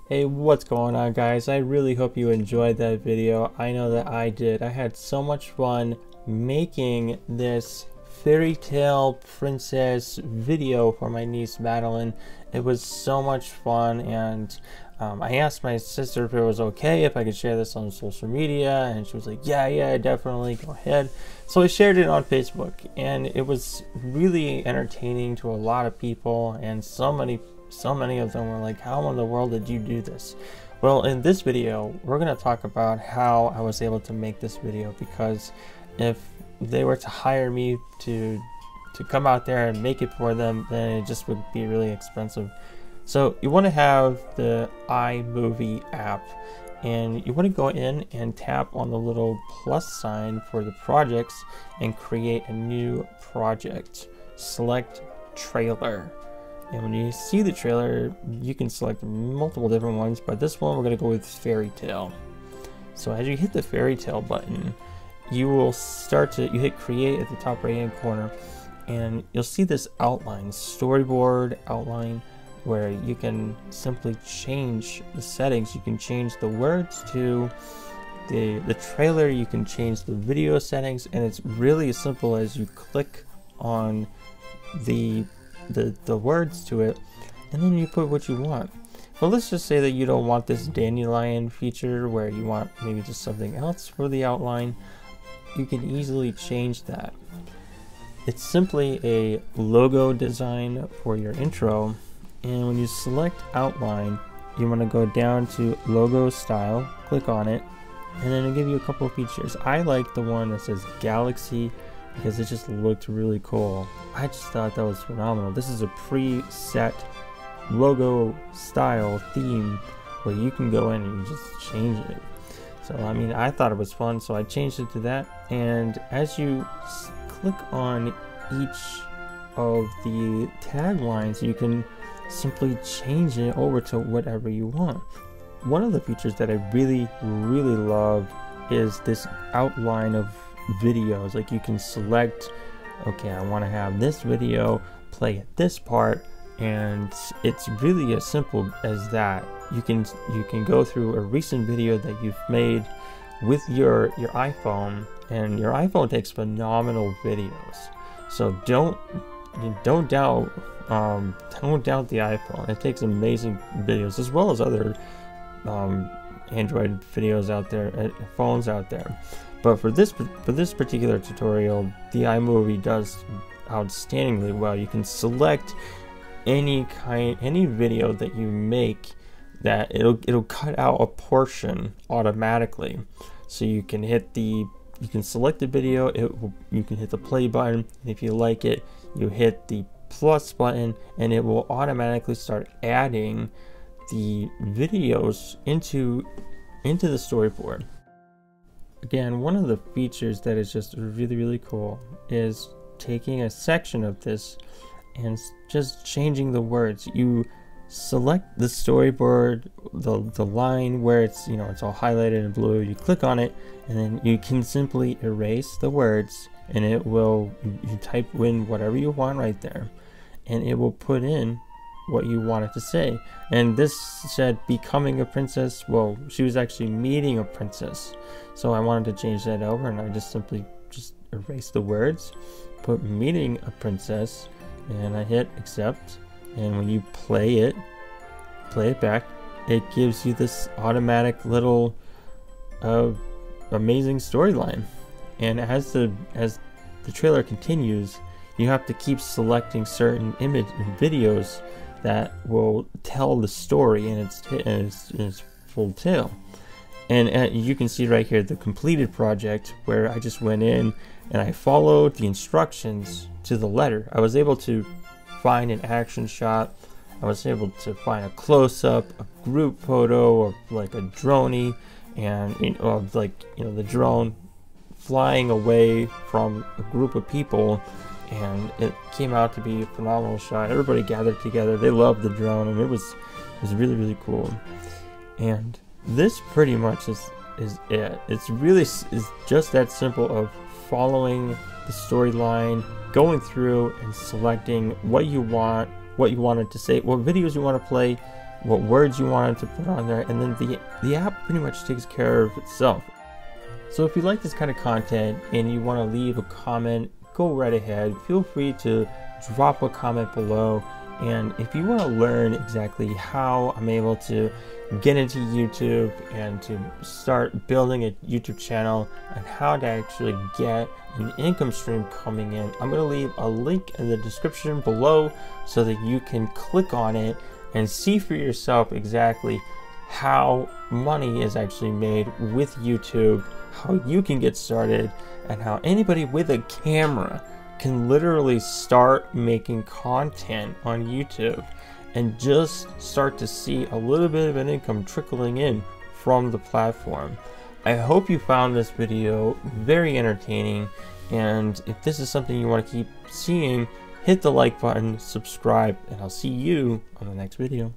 Hey, what's going on, guys? I really hope you enjoyed that video. I know that I did. I had so much fun making this fairy tale princess video for my niece Madeline. It was so much fun, and I asked my sister if it was okay if I could share this on social media, and she was like, yeah, definitely, go ahead. So I shared it on Facebook, and it was really entertaining to a lot of people, and so many of them were like, how in the world did you do this? Well, in this video, we're going to talk about how I was able to make this video, because if they were to hire me to come out there and make it for them, then it just would be really expensive. So you want to have the iMovie app, and you want to go in and tap on the little plus sign for the projects and create a new project. Select trailer. And when you see the trailer, you can select multiple different ones, but this one we're going to go with fairy tale. So as you hit the fairy tale button, you will you hit create at the top right hand corner, and you'll see this outline, storyboard outline, where you can simply change the settings. You can change the words to the trailer, you can change the video settings, and it's really as simple as you click on the words to it, and then you put what you want. Well, let's just say that you don't want this dandelion feature, where you want maybe just something else for the outline. You can easily change that. It's simply a logo design for your intro, and when you select outline, you want to go down to logo style, click on it, and then it'll give you a couple of features. I like the one that says galaxy, because it just looked really cool. I just thought that was phenomenal. This is a preset logo style theme where you can go in and just change it. So I mean, I thought it was fun, so I changed it to that. And as you click on each of the taglines, you can simply change it over to whatever you want. One of the features that I really love is this outline of videos. Like, you can select, okay, I want to have this video play at this part, and it's really as simple as that. You can go through a recent video that you've made with your iPhone, and your iPhone takes phenomenal videos. So don't doubt the iPhone. It takes amazing videos, as well as other Android videos out there, phones out there. But for this particular tutorial, the iMovie does outstandingly well. You can select any video that you make, that it'll cut out a portion automatically. So you can select the video, you can hit the play button, and if you like it, you hit the plus button, and it will automatically start adding the videos into the storyboard. Again, one of the features that is just really cool is taking a section of this and just changing the words. You select the storyboard, the line where it's, it's all highlighted in blue. You click on it, and then you can simply erase the words, and it will, you type in whatever you want right there, and it will put in what you want it to say. And this said becoming a princess. Well, she was actually meeting a princess, so I wanted to change that over, and I just simply erase the words, put meeting a princess, and I hit accept. And when you play it back, it gives you this automatic little amazing storyline. And as the trailer continues, you have to keep selecting certain image and videos that will tell the story in its full tale. And you can see right here the completed project, where I just went in and I followed the instructions to the letter. I was able to find an action shot, I was able to find a close-up, a group photo of like a droney, and the drone flying away from a group of people, and it came out to be a phenomenal shot. Everybody gathered together, they loved the drone, and it was really cool. And this pretty much is it. It's just that simple of following the storyline, going through and selecting what you want, what you wanted to say, what videos you want to play, what words you wanted to put on there, and then the app pretty much takes care of itself. So if you like this kind of content and you want to leave a comment, go right ahead. Feel free to drop a comment below. And if you want to learn exactly how I'm able to get into YouTube and to start building a YouTube channel and how to actually get an income stream coming in, I'm going to leave a link in the description below so that you can click on it and see for yourself exactly how money is actually made with YouTube, how you can get started, and how anybody with a camera can literally start making content on YouTube and just start to see a little bit of an income trickling in from the platform. I hope you found this video very entertaining, and if this is something you want to keep seeing, hit the like button, subscribe, and I'll see you on the next video.